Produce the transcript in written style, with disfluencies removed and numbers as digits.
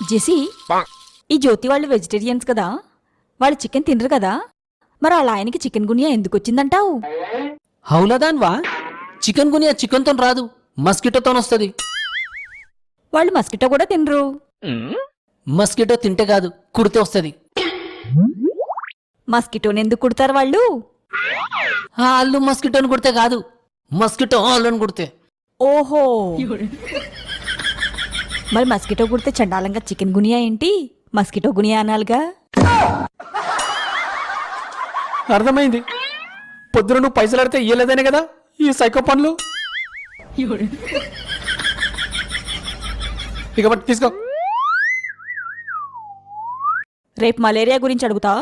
జెసి, ఈ జ్యోతి వాళ్ళు వెజిటేరియన్స్ కదా, వాళ్ళు చికెన్ తినరు కదా, మరి అలా ఆయనకి చికెన్ గునియా ఎందుకు వచ్చిందంటావు? హౌలదాన్వా, చికెన్ గునియా చికెన్తో రాదు, మస్కిటోతో వస్తుంది. వాళ్ళు మస్కిటో కూడా తినరు. మస్కిటో తింటే కాదు, కుడితే వస్తుంది. మస్కిటోని ఎందుకు కుడతారు వాళ్ళు? వాళ్ళు మస్కిటోని కుడితే కాదు, మస్కిటో వాళ్ళని కుడితే. ఓహో, మరి మస్కిటో కుడితే చండాలంగా చికెన్ గునియా ఏంటి, మస్కిటో గునియా అనాలిగా. అర్థమైంది. పొద్దున నువ్వు పైసలు అడితే ఇయ్యలేదనే కదా ఈ సైకో పనులు. ఇక బట్టి తీసుకో. రేపు మలేరియా గురించి అడుగుతా.